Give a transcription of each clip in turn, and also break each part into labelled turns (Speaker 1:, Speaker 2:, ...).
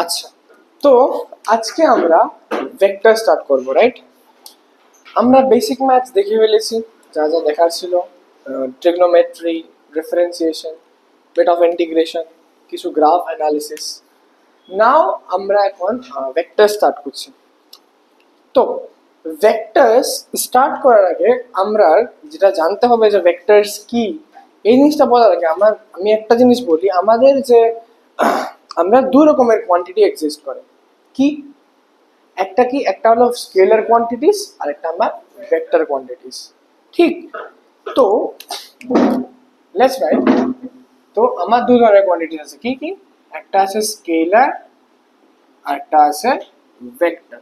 Speaker 1: আচ্ছা, তো আজকে আমরা ভেক্টর স্টার্ট করব, রাইট? আমরা বেসিক ম্যাথ দেখে ফেলেছি, যা যা দেখার ছিল, ট্রিগনোমেট্রি, ডিফারেন্সিয়েশন, বিট অফ ইন্টিগ্রেশন, কিছু গ্রাফ অ্যানালিসিস। নাও আমরা এখন ভেক্টর স্টার্ট করছি। তো ভেক্টরস স্টার্ট করার আগে আমরা যেটা জানতে হবে যে ভেক্টরস কি, এই জিনিসটা বলার আগে আমি একটা জিনিস বলি। আমাদের যে আমরা দু রকমের কোয়ান্টিটি এক্সিস্ট করে। কি একটা হলো স্কেলার কোয়ান্টিটিস আর একটা আমার ভেক্টর কোয়ান্টিটিস, ঠিক? তো লেটস রাইট। তো আমার দু ধরনের কোয়ান্টিটিস আছে। কি কি? একটা আছে স্কেলার আর একটা আছে ভেক্টর।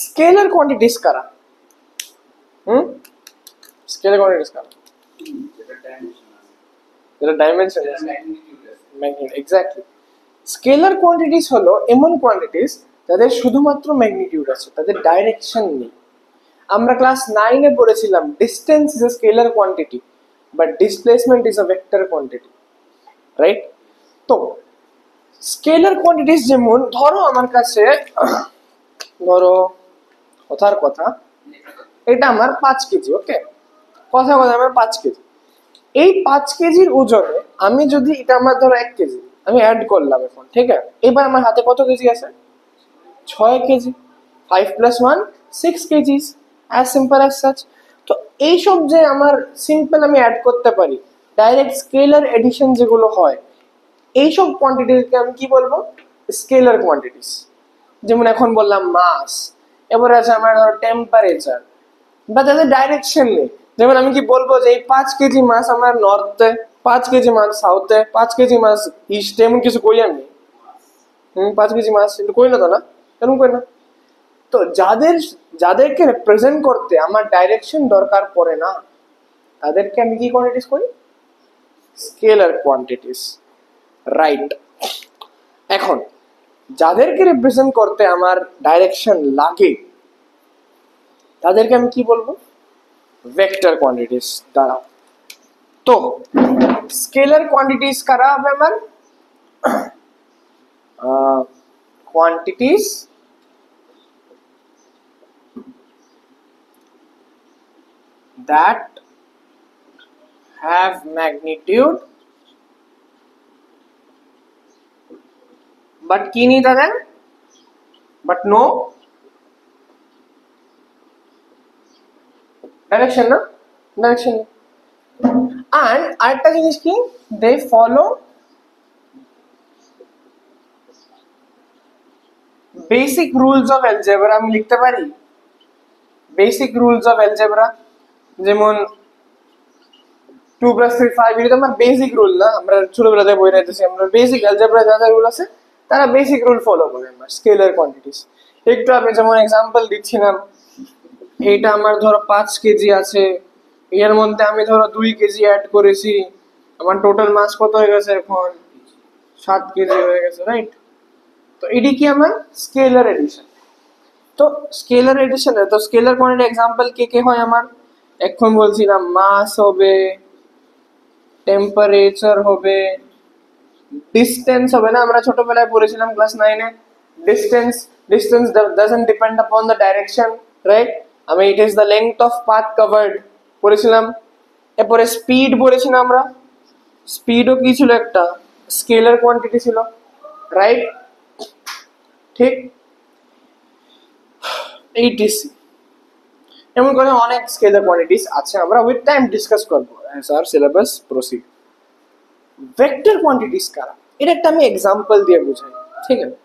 Speaker 1: স্কেলার কোয়ান্টিটিস কারা? স্কেলার কোয়ান্টিটিস কারা? যেটা ডাইমেনশন আছে, ম্যাগনিটিউড, এক্স্যাক্টলি। স্কেলার কোয়ান্টিটিস হলো এমন কোয়ান্টিটিস যাদের শুধুমাত্র ম্যাগনিটিউড আছে, তাদের ডাইরেকশন নেই। আমরা ক্লাস 9 এ পড়েছিলাম distance is a scalar quantity but displacement is a vector quantity, right? তো স্কেলার কোয়ান্টিটিস যেমন ধরো আমার কাছে, ধরো কথার কথা, এটা আমার 5 কেজি, ওকে? কথা আমার 5 কেজি। এই 5 কেজির ওজনে আমি যদি, এটা আমার ধরো 1 কেজি, আমি অ্যাড করলাম এখন, ঠিক আছে? এবার আমার হাতে কত কেজি আছে? 6 KG. 5 + 1 6 KGs, as simple as such. তো এইসব যে আমার সিম্পল আমি অ্যাড করতে পারি, ডাইরেক্ট স্কেলার এডিশন যেগুলো হয়, এইসব কোয়ান্টিটিকে আমি কি বলবো? Scalar quantities. যেমন এখন বললাম মাস, এবারে আছে আমার ধরো টেম্পারেচার, বা তাদের ডাইরেকশন নেই। যেমন আমি কি বলবো যে এই 5 কেজি মাছ আমার নর্থে, 5 কেজি মাছ সাউথে, 5 কেজি মাছ ইস্টে, এমন কিছু কই আমি? 5 কেজি মাছ কিন্তু কই না, তো না, এরকম কই না। তো যাদেরকে রিপ্রেজেন্ট করতে আমার ডাইরেকশন দরকার পড়ে না, তাদেরকে আমি কি কোয়ান্টিটিস করি? Scalar quantities, right? এখন যাদেরকে রিপ্রেজেন্ট করতে আমার ডাইরেকশন লাগে, তাদেরকে আমি কি বলবো? Vector quantities. দাঁড়াও, তো স্কেলার কোয়ান্টিটিস কারা হবে আমার? Quantities that have magnitude but কি নেই তাদের? but no direction, না ডাইরেকশন। and আরেকটা জিনিস কি, they follow basic rules of algebra। আমি লিখতে পারি basic rules of algebra, যেমন 2 + 3 5, এটা আমার বেসিক রুল না, আমরা ছোটবেলাতে বই রাখতেছি। আমরা বেসিক অ্যালজেব্রা যা যা রুল আছে, তারা বেসিক রুল ফলো করে আমার স্কেলার কোয়ান্টিটিস। একটু আমি যেমন এক্সাম্পল দিচ্ছিলাম, এইটা আমার ধরো 5 কেজি আছে, এর মধ্যে আমি ধরো 2 কেজি অ্যাড করেছি, আমার টোটাল মাস কত হয়ে গেছে? এখন 7 কেজি হয়ে গেছে, রাইট? তো এটি কি আমার স্কেলার এডিশন। তো স্কেলার এডিশনে তো স্কেলার কোয়ান্টিটি এক্সাম্পল কে কে হয় আমার? এখন বলছিলাম মাস হবে, টেম্পারেচার হবে, ডিস্টেন্স হবে না, আমরা ছোটবেলায় পড়েছিলাম ক্লাস 9 এ। Distance distance doesn't depend upon the direction, right? আমি it is the length of path covered পড়েছিলাম। এরপরে স্পিড পড়েছিলাম আমরা। স্পিডও কি ছিল? একটা স্কেলার কোয়ান্টিটি ছিল, রাইট? ঠিক, এইটিসি। এমন করে অনেক স্কেলার কোয়ান্টিটিস আছে, আমরা উইথ টাইম ডিসকাস করবো as our syllabus proceed. Vector quantities কারা, এটা একটা আমি এক্সাম্পল দিয়ে বুঝাই, ঠিক আছে?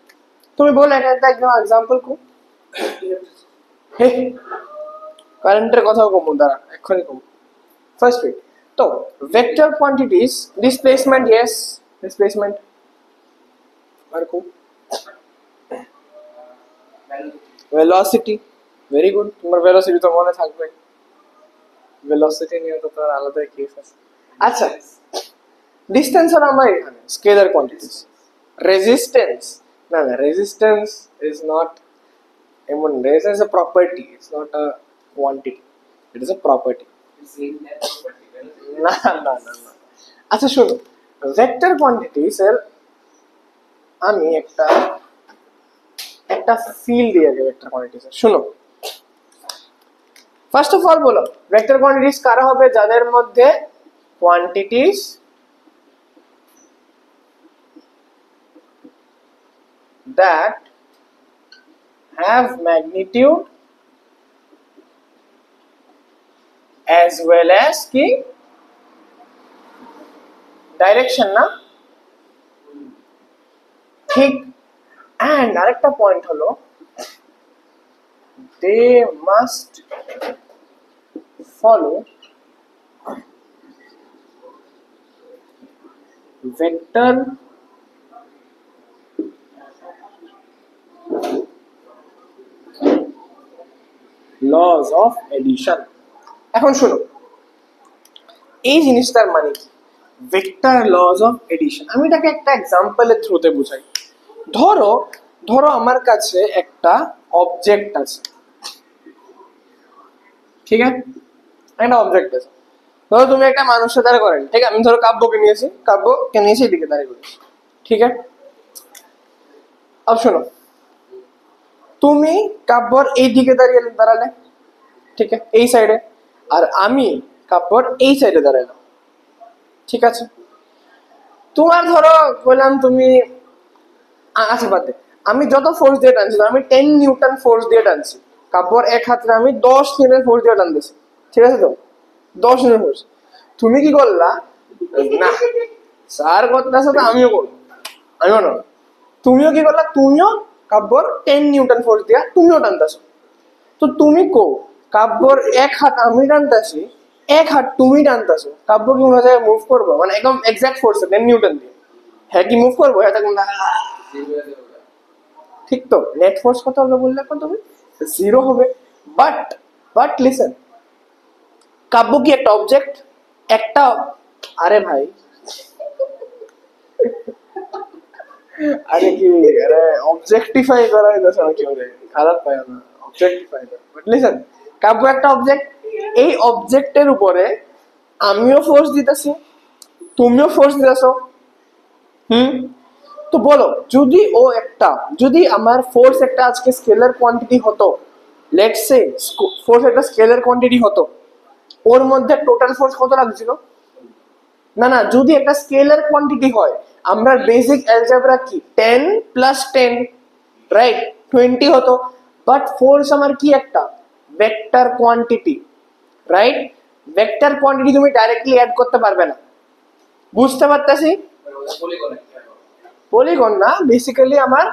Speaker 1: তুমি বলো একটা একদম এক্সাম্পল কো। হে, কারেন্টের কথাও কমু, দাঁড়া এক্ষুনি কমু। ফার্স্ট ওয়েট, তো vector quantities, displacement, yes displacement, আর কো ভেলোসিটি, ভেরি গুড, তোমার ভেলোসিটি তো মনে থাকবে। ভেলোসিটি নিয়ে তো তোমার আলাদা কেস আছে। আচ্ছা, ডিস্টেন্স আর আমার এখানে স্কেলার কোয়ান্টিটিস। রেজিস্ট্যান্স, না না, রেজিস্ট্যান্স ইজ নট এমন, resistance is a property, it's not a quantity, it is a property. না না না না, আচ্ছা শোনো, ভেক্টর কোয়ান্টিটিস এর আমি একটা একটা ফিল দিয়ে দেবো ভেক্টর কোয়ান্টিটিস। শুনো, ফার্স্ট অফ অল বলো ভেক্টর কোয়ান্টিটিস কারা হবে? যাদের মধ্যে quantities that have magnitude as well as কি ডাইরেকশন, না ঠিক? এন্ড আরেকটা পয়েন্ট হলো they must follow vector laws of addition। এখন শুনো, এই জিনিসটার মানে কি ভেক্টর লজ অফ এডিশন? আমি এটাকে একটা এক্সাম্পলের থ্রুতে বুঝাই। ধরো ধরো আমার কাছে একটা অবজেক্ট আছে, ঠিক আছে? একটা অবজেক্ট আছে, ধরো তুমি একটা মানুষের দ্বারা করেন, ঠিক আছে? আমি ধরো কাব্যকে নিয়েছি, কাব্যকে নিয়েছি এদিকে দাঁড়িয়ে করেছি, ঠিক আছে? আব শোনো, তুমি কাব্যর এই দিকে দাঁড়ালে, ঠিক আছে, এই সাইডে, আর আমি কাব্যর এই সাইডে দাঁড়ালাম, ঠিক আছে? তোমার ধরো বললাম তুমি আচ্ছা বাদ দে, আমি যত ফোর্স দিয়ে টানছি, আমি 10 নিউটন ফোর্স দিয়ে টানছি, কাব্যর এক হাতে আমি 10 নিউটন ফোর্স দিয়ে টানতেছি, ঠিক আছে? তো 10 নিউটন ফোর্স, তুমি কি করলা? না, স্যার করতেছে তো আমিও করবো, আমিও না, তুমিও কি করলা? তুমিও কাব্যর 10 নিউটন ফোর্স দিয়া তুমিও টানতেছো। তো তুমি কো কাব্যর এক হাত আমি টানতেছি, এক হাত তুমি টানতেছো, কাব্য কি মনে হয় মুভ করবো? মানে একদম এক্সাক্ট ফোর্স 10 নিউটন দিয়ে, হ্যাঁ কি মুভ করবো? হ্যাঁ তখন ঠিক তো? নেট ফোর্স কত হবে বললে এখন তুমি? জিরো হবে। বাট বাট লিসেন, কাব্য কি একটা অবজেক্ট? একটা, আরে ভাই, আরে কি, আরে অবজেক্টিফাই করা হইতাছে না কেউ, খারাপ পায় না, অবজেক্টিফাই করা। বাট লিসেন, কাব্য একটা অবজেক্ট, এই অবজেক্টের উপরে আমিও ফোর্স দিতেছি, তুমিও ফোর্স দিতেছো, হুম? তো বলো, যদি ও একটা, যদি আমার ফোর্স একটা আজকে স্কেলার কোয়ান্টিটি হতো, লেটস সে ফোর্স একটা স্কেলার কোয়ান্টিটি হতো, ওর মধ্যে টোটাল ফোর্স কত লাগছিল? না না, যদি একটা স্কেলার কোয়ান্টিটি হয়, আমরা বেসিক অ্যালজেব্রা কি 10 প্লাস 10, রাইট, 20 হতো। বাট ফোর্স আমার কি একটা vector quantity, right? Vector quantity তুমি ডাইরেক্টলি অ্যাড করতে পারবে না, বুঝতে পারতেছি? পলিগন না, বেসিক্যালি আমার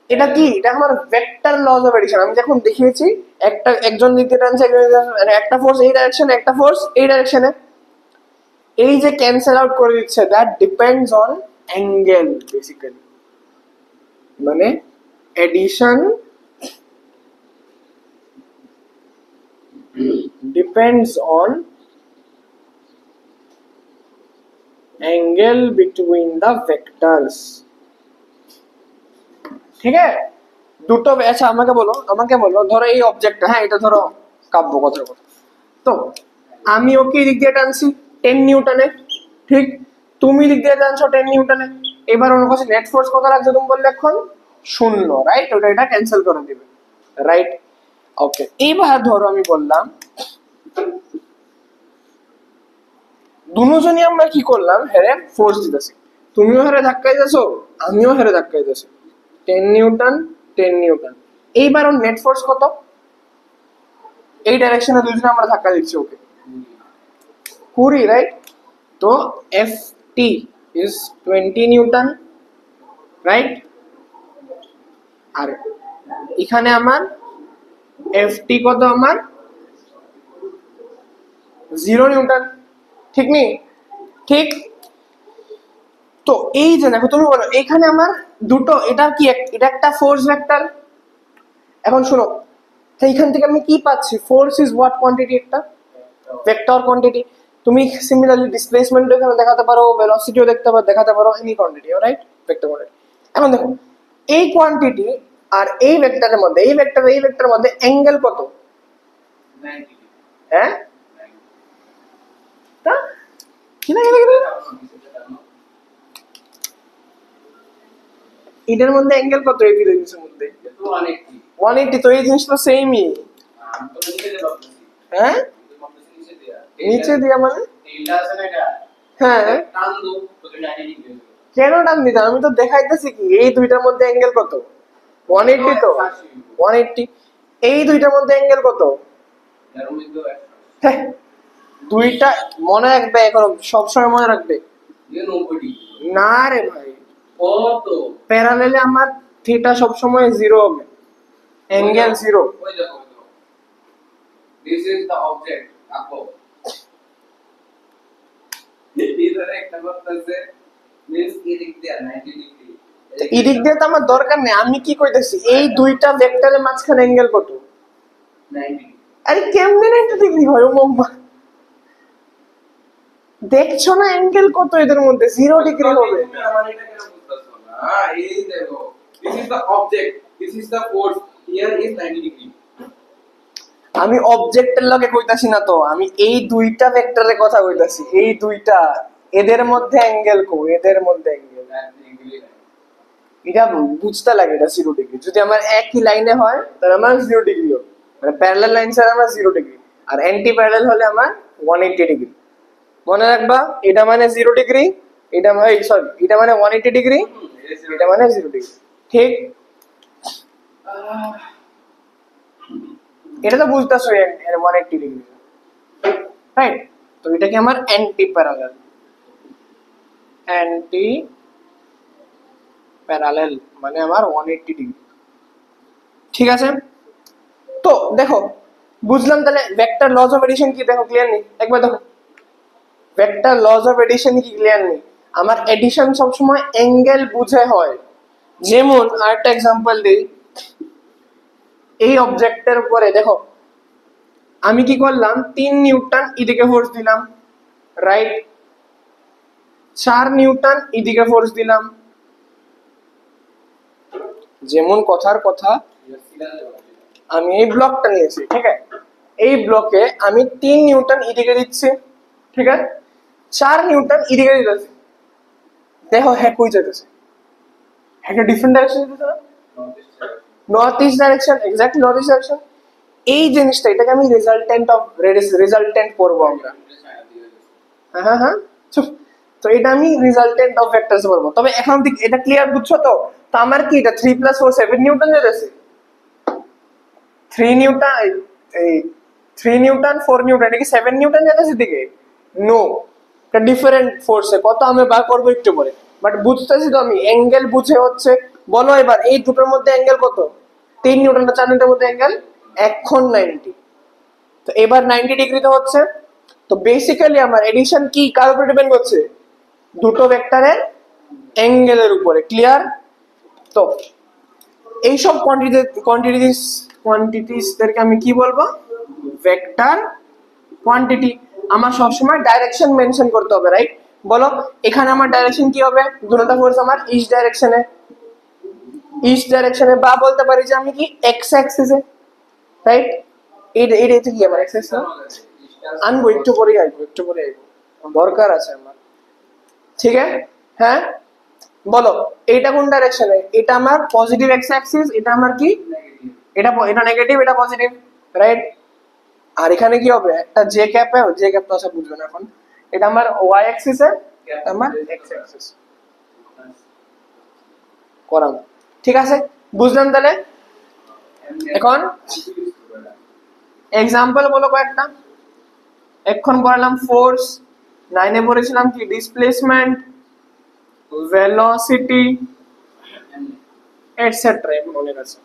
Speaker 1: এটা কি, এটা আমার ভেক্টর লজ অফ এডিশন। আমি যখন দেখিয়েছি একটা, একজন দিক দিয়ে টানছে, মানে একটা ফোর্স এই ডাইরেকশনে, একটা ফোর্স এই ডাইরেকশনে, এই যে ক্যান্সেল আউট করে দিচ্ছে, that depends on angle basically, মানে addition depends on angle between the vectors, ঠিক আছে? দুটো, আচ্ছা আমাকে বলো ধরো এই অবজেক্টটা, হ্যাঁ এটা ধরো কাব্য কথার কথা, তো আমি ওকে দিক দিয়ে টানছি 10 নিউটনে, ঠিক? তুমি দিক দিয়ে টানছো 10 নিউটনে। এবার ওর কাছে নেট ফোর্স কত লাগছে তুমি বললে এখন? শূন্য, রাইট? ওটা এটা ক্যান্সেল করে দিবে, রাইট? ওকে, এইবার ধরো আমি বললাম দুজনই আমরা কি করলাম, হেরে ফোর্স দিতেছি, তুমিও হেরে ধাক্কা দিতেছো, আমিও হেরে ধাক্কা দিতেছি, 10 নিউটন 10 নিউটন। এইবার ওর নেট ফোর্স কত? এই ডাইরেকশনে দুজনে আমরা ধাক্কা দিচ্ছি, ওকে 20, রাইট? তো F T is 20 newton, right? আর এখানে আমার এফ টি কত? আমার 0 নিউটন, ঠিক নেই? ঠিক। তো এই যে দেখো, তুমি বলো এখানে আমার দুটো, এটা কি এটা একটা ফোর্স ভেক্টর। এখন শোনো, এইখান থেকে আমি কি পাচ্ছি? Force is what quantity? একটা ভেক্টর কোয়ান্টিটি। তুমি সিমিলারলি ডিসপ্লেসমেন্ট এখানে দেখাতে পারো, ভেলোসিটিও দেখাতে পারো, any quantity, right? Vector quantity. এখন দেখো এই কোয়ান্টিটি আর এই ভেক্টরের মধ্যে, এই ভেক্টরের মধ্যে অ্যাঙ্গেল কত? হ্যাঁ, তা কি না, এটার মধ্যে অ্যাঙ্গেল কত এই দুই জিনিসের মধ্যে? 180। তো এই জিনিস তো সেমই। হ্যাঁ নিচে দিয়া মানে হ্যাঁ কেন টান দিতে? আমি তো দেখাইতেছি কি এই দুইটার মধ্যে অ্যাঙ্গেল কত? 180 তো 180। এই দুইটার মধ্যে অ্যাঙ্গেল কত? হ্যাঁ, দুইটা মনে রাখবে, এখন সবসময় মনে রাখবে। না রে ভাই, প্যারালেলে আমার থিটা সবসময় 0 হবে, angle 0।
Speaker 2: This is the object. Ako. ইধারে একটা করতেছে means এদিক দিয়ে 90 ডিগ্রি।
Speaker 1: এদিক দিয়ে তো আমার দরকার নেই, আমি কি কইতেছি এই দুইটা ভেক্টরের মাঝখানে অ্যাঙ্গেল কত?
Speaker 2: 90
Speaker 1: আরে কেমনে 90 ডিগ্রি হয় ও মাম্মা? দেখছো না অ্যাঙ্গেল কত এদের মধ্যে? 0 ডিগ্রি হবে।
Speaker 2: আমার এটা কেন বুঝতাছো না? এই দেখো, this is the object, this is the force, here is 90 degree.
Speaker 1: আমি অবজেক্টের লগে কইতাছি না তো, আমি এই দুইটা ভেক্টরের কথা কইতাছি। এই দুইটা এদের মধ্যে অ্যাঙ্গেল কো, এদের মধ্যে অ্যাঙ্গেল এটা বুঝতে লাগে। এটা 0 ডিগ্রি যদি আমার একই লাইনে হয় তাহলে আমার 0 ডিগ্রি হবে, মানে প্যারালাল লাইন ছাড়া আমার 0 ডিগ্রি, আর অ্যান্টি প্যারালাল হলে আমার 180 ডিগ্রি। মনে রাখবা, এটা মানে 0 ডিগ্রি, এটা মানে সরি এটা মানে 180 ডিগ্রি, এটা মানে 0 ডিগ্রি। ঠিক, এটা তো বুঝতেছো 180 ডিগ্রি, রাইট? তো এটা কি আমার অ্যান্টি প্যারালাল, অ্যান্টি প্যারালাল মানে আমার 180 ডিগ্রি। ঠিক আছে, তো দেখো বুঝলাম তাহলে ভেক্টর লস অফ এডিশন কি, দেখো ক্লিয়ার নেই একবার দেখো, ভেক্টর লস অফ এডিশন কি ক্লিয়ার নেই? আমার এডিশন সবসময় অ্যাঙ্গেল বুঝে হয়। যেমন আরেকটা এক্সাম্পল দিই, এই অবজেক্টের উপরে দেখো আমি কি করলাম, 3 নিউটন এদিকে ফোর্স দিলাম, রাইট? 4 নিউটন এদিকে ফোর্স দিলাম। যেমন কথার কথা, আমি এই ব্লকটা নিয়েছি, ঠিক আছে? এই ব্লকে আমি 3 নিউটন এদিকে দিচ্ছি, ঠিক আছে? 4 নিউটন এদিকে দিতেছি। দেখো হ্যাঁ কই যেতেছে, একটা ডিফারেন্ট ডাইরেকশন যেতেছে না, north east direction, exactly north east direction. এই জিনিসটা এটাকে আমি রেজাল্টেন্ট করবো আমরা। হ্যাঁ হ্যাঁ হ্যাঁ চুপ। তো এটা আমি রেজাল্টেন্ট অফ ভেক্টরস বলবো। তবে এখন থেকে এটা ক্লিয়ার বুঝছো তো? তো আমার কি এটা 3 + 4 7 নিউটন যেতেছে, 3 নিউটন এই 3 নিউটন 4 নিউটন, এটা কি 7 নিউটন যেতেছে দিকে? নো, এটা ডিফারেন্ট ফোর্সে। কত আমি বার করবো একটু পরে, বাট বুঝতেছি তো আমি, অ্যাঙ্গেল বুঝে হচ্ছে। বলো এবার এই দুটোর মধ্যে অ্যাঙ্গেল কত? 3 নিউটন আর 4 নিউটনের মধ্যে অ্যাঙ্গেল এখন 90। তো এবার 90 ডিগ্রিতে হচ্ছে। তো বেসিক্যালি আমার এডিশন কি কার উপরে ডিপেন্ড করছে? দুটো ভেক্টরের অ্যাঙ্গেলের উপরে। ক্লিয়ার? তো এইসব কোয়ান্টিটিসদেরকে আমি কি বলবো? Vector quantity. আমার সবসময় ডাইরেকশন মেনশন করতে হবে, রাইট? বলো এখানে আমার ডাইরেকশন কি হবে? দুটো ফোর্স আমার ইস্ট ডাইরেকশনে, বা বলতে পারি যে আমি কি এক্স অ্যাক্সিসে, রাইট? এটা কি আমার এক্স অ্যাক্সিস আনবো, একটু পরে আইবো, দরকার আছে আমার। ঠিক আছে, হ্যাঁ বলো এটা কোন ডাইরেকশনে? এটা আমার পজিটিভ এক্স অ্যাক্সিস, এটা আমার কি, এটা নেগেটিভ, এটা পজিটিভ, রাইট? আর এখানে কি হবে? একটা জে ক্যাপ তো আছে, বুঝবে না এখন। এটা আমার ওয়াই অ্যাক্সিসে, এটা আমার এক্স অ্যাক্সিস করাম। ঠিক আছে, বুঝলাম তাহলে। এখন এক্সাম্পল বলো কয়েকটা। এখন পড়ালাম ফোর্স, 9 পড়েছিলাম কি ডিসপ্লেসমেন্ট, ভেলোসিটি এটসেট্রা, মনে আছে?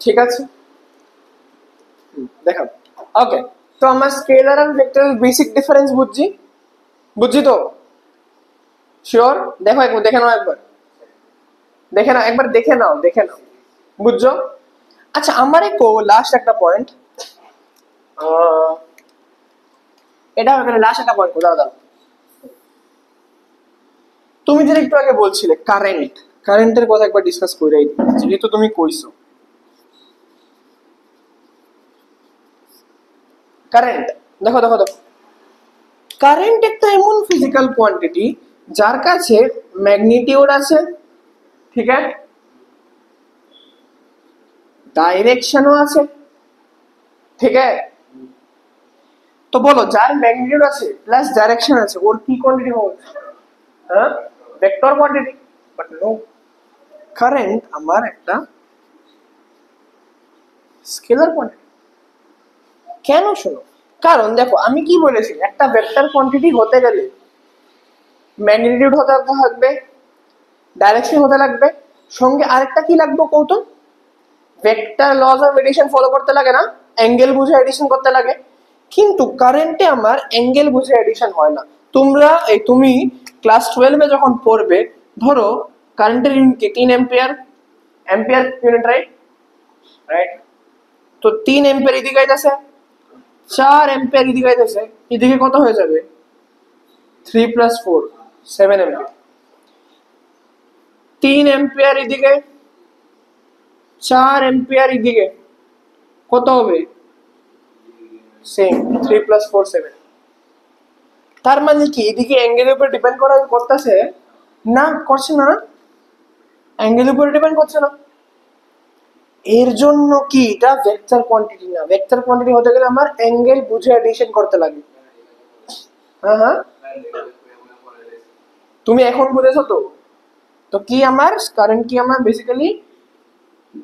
Speaker 1: ঠিক আছে, দেখাবো। ওকে, তো আমরা স্কেলার আর ভেক্টরের বেসিক ডিফারেন্স বুঝছি তো? শিওর? দেখো একবার দেখে নাও, দেখে নাও বুঝছো? আচ্ছা আমার লাস্ট একটা পয়েন্ট, এটা লাস্ট একটা পয়েন্ট দাঁড়াও। তুমি যেটা একটু আগে বলছিলে কারেন্টের কথা একবার ডিসকাস করে যেহেতু তুমি কইছো। কারেন্ট দেখো, কারেন্ট একটা এমন ফিজিক্যাল কোয়ান্টিটি যার কাছে ম্যাগনিটিউড আছে, ठीक है, डायरेक्शनও আছে, ঠিক है। তো বলো যার ম্যাগনিটিউড আছে প্লাস ডাইরেকশন আছে ওর কি কোয়ান্টিটি হবে? হ্যাঁ, vector quantity. But no, current আমার একটা স্কেলার কোয়ান্টিটি। কেন শোনো, কারণ দেখো আমি কি বলেছি, একটা ভেক্টর কোয়ান্টিটি হতে গেলে ম্যাগনিটিউড হতে থাকবে, ডাইরেকশন হতে লাগবে, সঙ্গে আরেকটা কি লাগবে কৌতুক, vector laws of addition follow করতে লাগে না, অ্যাঙ্গেল বুঝে এডিশন করতে লাগে। কিন্তু কারেন্টে আমার অ্যাঙ্গেল বুঝে এডিশন হয় না। তুমি ক্লাস 12-এ যখন পড়বে, ধরো কারেন্টের ইউনিট কি 3 ampere, ampere unit, right? Right. তো 3 এম্পিয়ার এদিকে আইতাছে, 4 এম্পিয়ার এদিকে আইতাছে, এদিকে কত হয়ে যাবে? 3 + 4 7 এম্পিয়ার। 3 এম্পিয়ার এদিকে, 4 এম্পিয়ার এদিকে, কত হবে? সেম, 3 + 4 7। তার মানে কি এদিকে অ্যাঙ্গেলের উপর ডিপেন্ড করতেছে না? করছে না, অ্যাঙ্গেলের উপর ডিপেন্ড করছে না। এর জন্য কি এটা ভেক্টর কোয়ান্টিটি না। ভেক্টর কোয়ান্টিটি হতে গেলে আমার অ্যাঙ্গেল বুঝে এডিশন করতে লাগে। হ্যাঁ হ্যাঁ, তুমি এখন বুঝেছো তো? তো কি আমার কারেন্ট কি আমার basically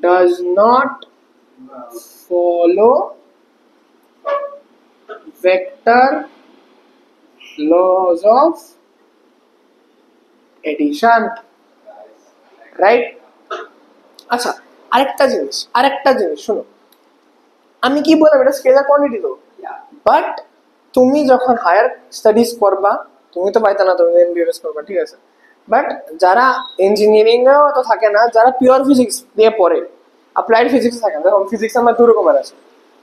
Speaker 1: does not follow vector laws of addition, right? আচ্ছা, আরেকটা জিনিস শোনো, আমি কি বললাম এটা স্কেলার কোয়ান্টিটি তো, বাট তুমি যখন হায়ার স্টাডিজ করবা তুমি তো পাইতা না, তুমি এমবিবিএস করবা, ঠিক আছে, বাট যারা ইঞ্জিনিয়ারিং এও তো থাকে না, যারা পিওর ফিজিক্স দিয়ে পড়ে, অ্যাপ্লাইড ফিজিক্স থাকে না। দেখো ফিজিক্স আমার দু রকমের আছে,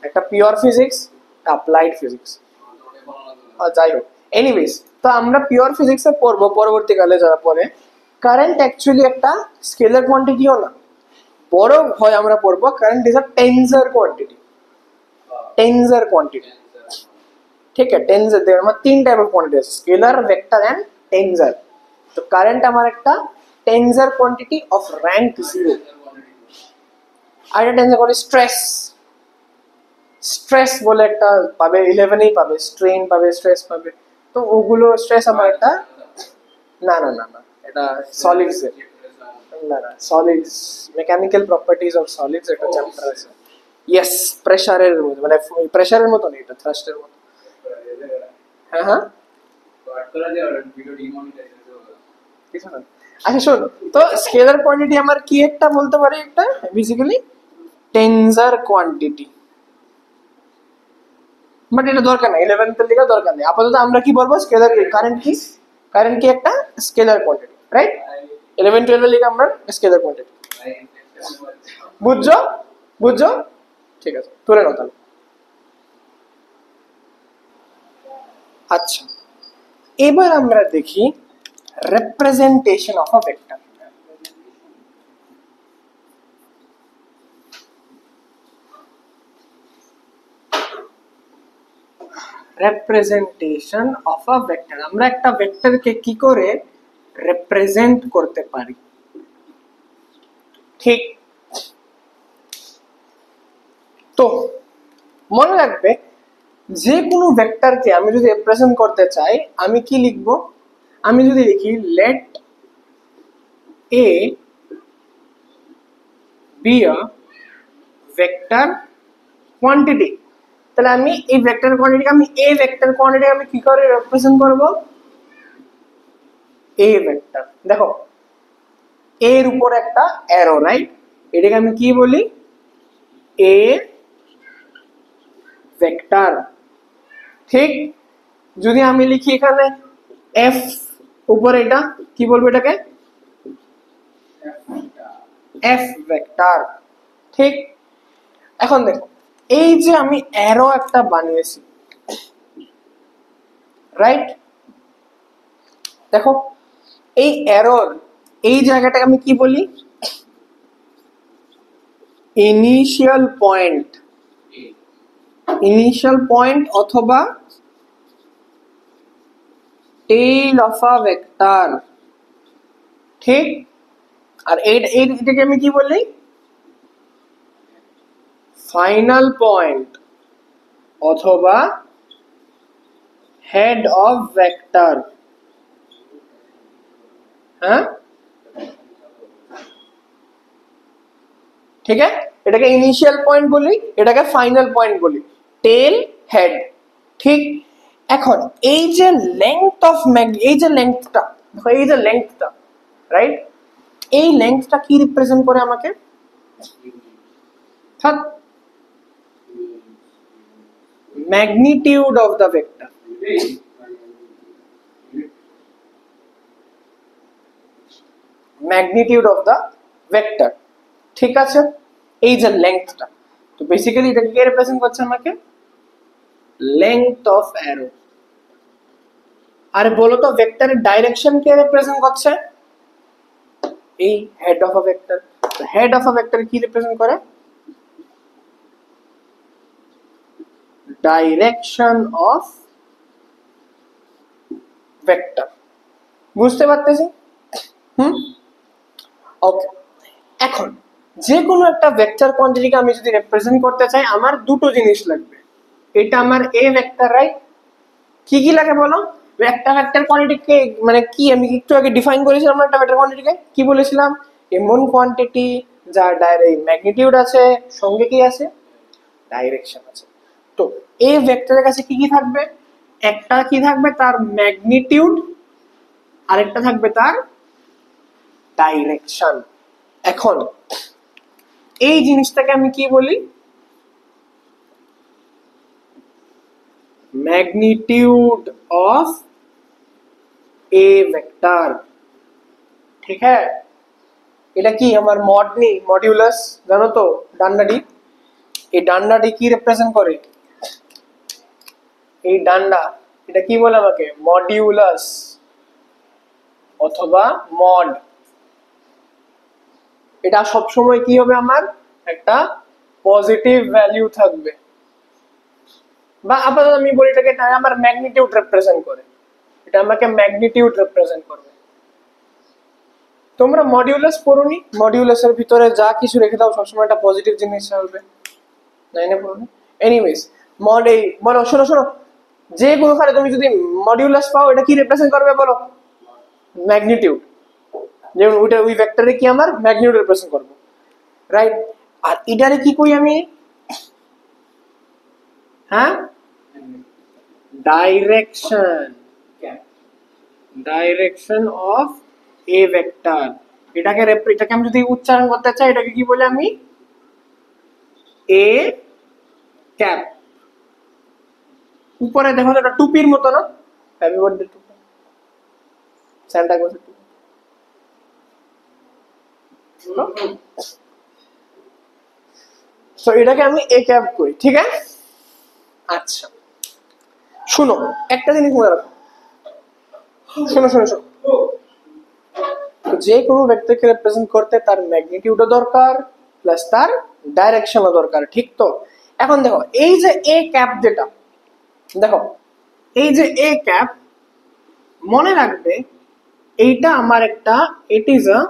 Speaker 1: একটা পিওর ফিজিক্স, অ্যাপ্লাইড ফিজিক্স। যাই হোক, এনিওয়েজ, তো আমরা পিওর ফিজিক্সে পড়বো পরবর্তীকালে যারা পড়ে। কারেন্ট অ্যাকচুয়ালি একটা স্কেলার কোয়ান্টিটিও না, বড় হয় আমরা পড়বো current is a tensor quantity. Tensor quantity, ঠিক আছে? টেনজার দেখো আমার 3 টাইপ অফ কোয়ান্টিটি আছে, স্কেলার, ভেক্টর এন্ড টেনজার। তো কারেন্ট আমার একটা টেনজার কোয়ান্টিটি অফ র্যাঙ্ক 0। আর একটা টেনজার কোয়ান্টিটি স্ট্রেস বলে একটা পাবে, 11-এই পাবে, স্ট্রেন পাবে, স্ট্রেস পাবে। তো ওগুলো স্ট্রেস আমার একটা, না না না না, এটা সলিডস এর, না না, solids mechanical properties of solids একটা চ্যাপ্টার আছে। ইয়েস, প্রেসারের মতো, মানে প্রেসারের মতো না, এটা থ্রাস্টের মতো। হ্যাঁ হ্যাঁ, কিছু না। আচ্ছা শোন, তো স্কেলার কোয়ান্টিটি আমার কি একটা বলতে পারি, একটা বেসিক্যালি টেনজার কোয়ান্টিটি। বাট এটা দরকার নেই, 11th এর লিগে দরকার নেই। আপাতত আমরা কি বলবো, স্কেলার কারেন্ট কি, কারেন্ট কি একটা স্কেলার কোয়ান্টিটি, রাইট? 11-12 এর লিগে আমরা স্কেলার কোয়ান্টিটি বুঝছো, বুঝছো? ঠিক আছে, তুলে নাও তাহলে। আচ্ছা, এবার আমরা দেখি representation of a vector. Representation of a vector, আমরা একটা ভেক্টরকে কি করে রিপ্রেজেন্ট করতে পারি, ঠিক? তো মনে রাখবে, যে কোনো ভেক্টরকে আমি যদি রিপ্রেজেন্ট করতে চাই আমি কি লিখবো? আমি যদি লিখি let A B uh vector quantity, তাহলে আমি এই ভেক্টর কোয়ান্টিটিকে আমি এ ভেক্টর কোয়ান্টিটি আমি কি করে রিপ্রেজেন্ট করব? এ ভেক্টর। দেখো এর উপর একটা অ্যারো, রাইট? এটাকে আমি কি বলি? এ ভেক্টর, ঠিক? যদি আমি লিখি এখানে এফ উপরে, এটা কি বলবো? এটাকে এফ ভেক্টর, ঠিক? এখন দেখো, এই যে আমি অ্যারো একটা বানিয়েছি, রাইট? দেখো এই অ্যারোর এই জায়গাটাকে আমি কি বলি? ইনিশিয়াল পয়েন্ট, ইনিশিয়াল পয়েন্ট অথবা টেইল অফ আ ভেক্টর, ঠিক? আর এইটাকে আমি কি বলি, ফাইনাল পয়েন্ট অথবা হেড অফ ভেক্টর। হ্যাঁ ঠিক আছে, এটাকে ইনিশিয়াল পয়েন্ট বলি, এটাকে ফাইনাল পয়েন্ট বলি, টেল হেড। ঠিক, এখন এই যে লেংথ অফ এই যে লেংথটা, এই যে লেংথটা, রাইট, এই লেংথটা কি রিপ্রেজেন্ট করে আমাকে? Magnitude of the vector. Magnitude of the vector, ঠিক আছে, এই যে লেংথটা। তো বেসিক্যালি এটাকে কে রিপ্রেজেন্ট করছে আমাকে? Length of arrow. আরে বলো তো, ভেক্টরের ডাইরেকশন কে রিপ্রেজেন্ট করছে? এই হেড অফ আ ভেক্টর। তো হেড অফ আ ভেক্টর কি রিপ্রেজেন্ট করে? Direction of vector. বুঝতে পারতেছি? ওকে, এখন যে কোনো একটা ভেক্টর কোয়ান্টিটিকে আমি যদি রিপ্রেজেন্ট করতে চাই, আমার দুটো জিনিস লাগবে। এটা আমার এ ভেক্টর, রাইট? কি কি লাগে বলো? একটা ভেক্টর কোয়ান্টিটিকে মানে কি, আমি একটু আগে ডিফাইন করেছিলাম না একটা ভেক্টর কোয়ান্টিটিকে, কি বলেছিলাম? এমন কোয়ান্টিটি যার ডাইরেক্ট ম্যাগনিটিউড আছে, সঙ্গে কি আছে? ডাইরেকশন আছে। তো এই ভেক্টরের কাছে কি কি থাকবে? একটা কি থাকবে? তার ম্যাগনিটিউড, আরেকটা থাকবে তার ডাইরেকশন। এখন এই জিনিসটাকে আমি কি বলি? Magnitude of A vector. ঠিক আছে, এটা কি আমার মড নেই, মডিউলাস, জানো তো ডান্ডাটি? এই ডান্ডাটি কি রিপ্রেজেন্ট করে? এই ডান্ডা, এটা কি বলে আমাকে? মডিউলাস অথবা মড। এটা সব সময় কি হবে? আমার একটা পজিটিভ ভ্যালু থাকবে, বা আপাতত আমি বলি এটাকে আমার ম্যাগনিটিউড রিপ্রেজেন্ট করে। এটা আমাকে ম্যাগনিটিউড রিপ্রেজেন্ট করবে। তোমরা মডিউলাস পড়োনি? মডিউলাসের ভিতরে যা কিছু রেখে দাও সবসময় একটা পজিটিভ জিনিস হবে, নাইনে পড়োনি? এনিওয়েজ, মড, এই বলো, শোনো শোনো, যে কোনোখানে তুমি যদি মডিউলাস পাও, এটা কি রিপ্রেজেন্ট করবে বলো? ম্যাগনিটিউড। যেমন ওইটা, ওই ভেক্টরে কি আমার ম্যাগনিটিউড রিপ্রেজেন্ট করবো, রাইট? আর এটারে কি কই আমি? হ্যাঁ, direction. Direction of A vector. এটাকে আমি যদি উচ্চারণ করতে চাই, এটাকে কি বলে আমি? A cap. উপরে দেখো তো, এটা টুপির মতো না? হ্যাপি বার্থডে টুপি, সান্টা ক্লজের টুপি। তো এটাকে আমি এ ক্যাপ করি, ঠিক আছে? আচ্ছা, শুনো, একটা জিনিস মনে রাখো, শোনো শোনো শোনো, যে কোনো ভেক্টরকে রিপ্রেজেন্ট করতে তার ম্যাগনিটিউডও দরকার, প্লাস তার ডাইরেকশনও দরকার, ঠিক তো? এখন দেখো, এই যে এ ক্যাপ, যেটা দেখো, এই যে এ ক্যাপ, মনে রাখবে এইটা আমার একটা, it is a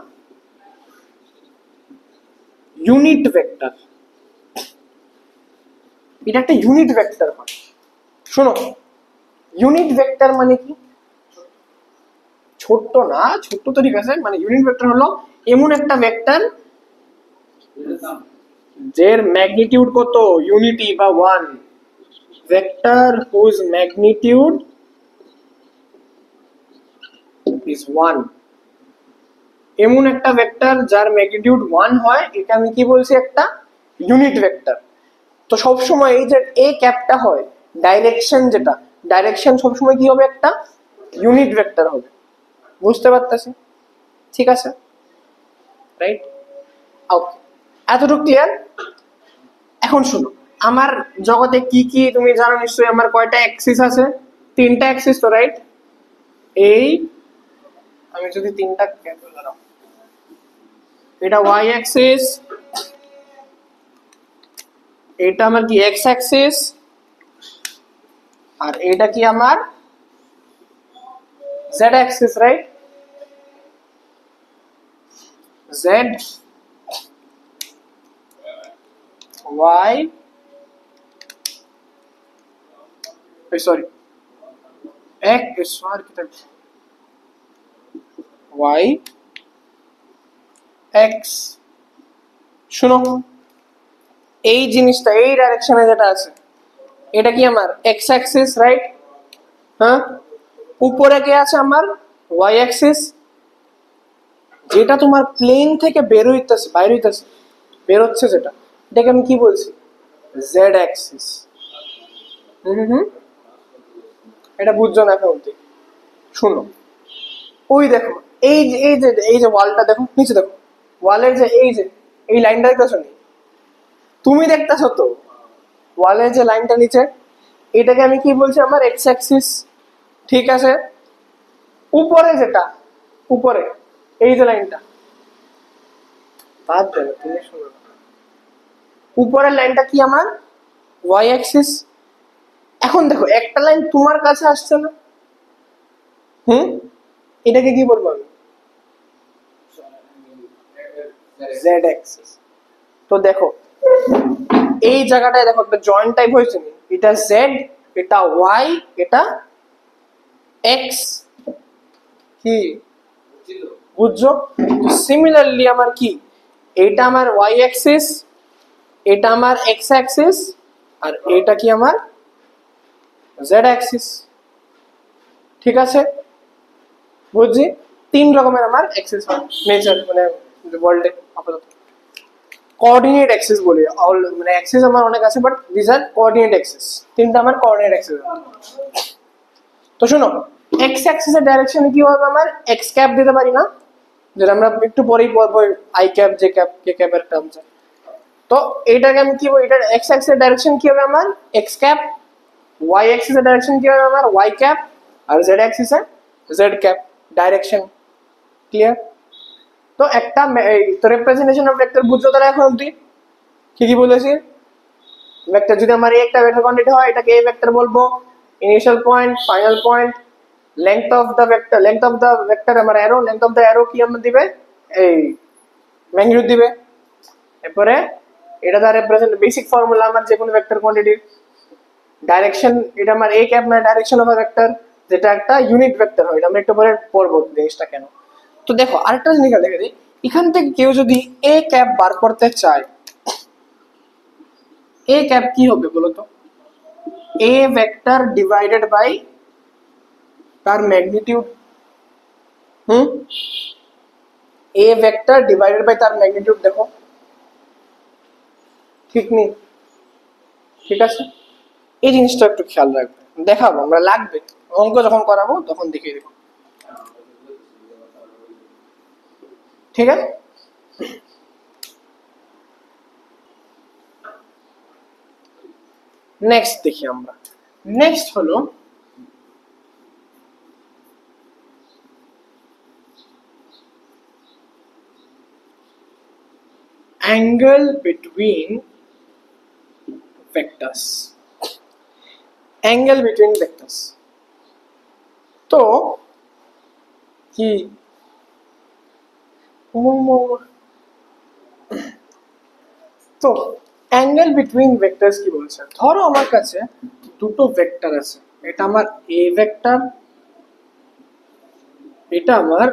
Speaker 1: unit vector. এটা একটা ইউনিট ভেক্টর হয়। শোনো, ইউনিট ভেক্টর মানে কি? ছোট্ট না, ছোট্ট তো ঠিক আছে, মানে ইউনিট ভেক্টর হলো এমন একটা ভেক্টর যার ম্যাগনিটিউড কত? ইউনিটি বা one. Vector whose magnitude is one. এমন একটা ভেক্টর যার ম্যাগনিটিউড ওয়ান হয়, এটা আমি কি বলছি? একটা ইউনিট ভেক্টর। তো সবসময় এই যে এ ক্যাপটা হয়, ডাইরেকশন, যেটা ডাইরেকশন সবসময় কি হবে? একটা ইউনিট ভেক্টর হবে। বুঝতে পারতেছি? ঠিক আছে, রাইট? ওকে, এতটুকু ক্লিয়ার? এখন শুনো, আমার জগতে কি কি তুমি জানো নিশ্চয়ই। আমার কয়টা অ্যাক্সিস আছে? তিনটা অ্যাক্সিস তো, রাইট? এই, আমি যদি তিনটা ক্যাপেল ধরাও, এটা ওয়াই অ্যাক্সিস, এটা আমার কি এক্স অ্যাক্সিস, আর এটা কি আমার Z axis, right? Z Y sorry X sorry Y X. শুনো, এই জিনিসটা এই ডাইরেকশনে যেটা আছে এটা কি আমার এক্স অ্যাক্সিস, রাইট? হ্যাঁ, উপরে কে আছে আমার ওয়াই অ্যাক্সিস, যেটা তোমার প্লেন থেকে বের হইতেছে বের হচ্ছে যেটা, এটাকে আমি কি বলছি? Z Axis. হুম, এটা বুঝছো না এখন? শুনো, ওই দেখো এই যে ওয়ালটা দেখো, নিচে দেখো, ওয়ালের যে এই লাইনটা দেখতেছো নি? তুমি দেখতেছো তো ওয়ালের যে লাইনটা নিচে, এটাকে আমি কি বলছি? আমার এক্স অ্যাক্সিস। ঠিক আছে, উপরে যেটা, উপরে এই যে লাইনটা, বাদ দেবে তুমি, শুনো, উপরের লাইনটা কি আমার ওয়াই অ্যাক্সিস। এখন দেখো একটা লাইন তোমার কাছে আসছে না, এটাকে কি বলবো আমি? Z Axis. তো দেখো এই জায়গাটায় দেখো একটা জয়েন্ট টাইপ হয়েছে না? এটা জেড, এটা ওয়াই, এটা এক্স। কি বুঝছো? সিমিলারলি আমার কি, এটা আমার ওয়াই অ্যাক্সিস, এটা আমার এক্স অ্যাক্সিস, আর এটা কি আমার জেড অ্যাক্সিস। ঠিক আছে, বুঝছি। তিন রকমের আমার অ্যাক্সিস হয় নেচার, মানে ওয়ার্ল্ডে আপাতত। কোঅর্ডিনেট অ্যাক্সিস বলি, অল মানে অ্যাক্সিস আমার অনেক আছে, but this are coordinate axis. তিনটা আমার কোঅর্ডিনেট অ্যাক্সিস। তো শোনো, এক্স অ্যাক্সিসের ডাইরেকশনে কি হবে? আমার এক্স ক্যাপ দিতে পারি না, যেটা আমরা একটু পরেই পড়বো, I cap, J cap, K ক্যাপের টার্মস। তো এইটাকে আমি কি বলবো? এটার এক্স অ্যাক্সিসের ডাইরেকশন কি হবে? আমার এক্স ক্যাপ। ওয়াই অ্যাক্সিসের ডাইরেকশন কি হবে? আমার ওয়াই ক্যাপ। আর জেড অ্যাক্সিসে জেড ক্যাপ ডাইরেকশন। ক্লিয়ার? তো একটা তো রিপ্রেজেন্টেশন অফ ভেক্টর বুঝছো তাহলে এখন অবধি কি কি বলেছি? ভেক্টর যদি আমার একটা ভেক্টর কোয়ান্টিটি হয়, এটাকে এ ভেক্টর বলবো। Initial point, final point, length of the vector আমার arrow, length of the arrow কি আমার দিবে? এই ম্যাগনিটিউড দিবে। এরপরে এটা দ্বারা রিপ্রেজেন্ট বেসিক ফর্মুলা আমার যে কোনো ভেক্টর কোয়ান্টিটির। ডাইরেকশন, এটা আমার এ ক্যাপ মানে ডাইরেকশন অফ আ ভেক্টর, যেটা একটা ইউনিট ভেক্টর হয়। এটা আমরা একটু পরে পড়বো জিনিসটা কেন। তো দেখো আরেকটা জিনিস দেখে দিই, এখান থেকে কেউ যদি এ ক্যাপ বার করতে চায়, এ ক্যাপ কি হবে বলো তো? এ ভেক্টর ডিভাইডেড বাই তার magnitude. A vector divided by তার ম্যাগনিটিউড। দেখো ঠিক নেই? ঠিক আছে, এই জিনিসটা একটু খেয়াল রাখবে, দেখাবো আমরা, লাগবে অঙ্ক যখন করাবো তখন দেখিয়ে দেবো। ঠিক আছে, নেক্সট দেখি আমরা। নেক্সট হলো angle between vectors. Angle between vectors তো কি? তো অ্যাঙ্গেল বিটুইন ভেক্টরস কি বলছে? ধরো আমার কাছে দুটো ভেক্টর আছে, এটা আমার এ ভেক্টর, এটা আমার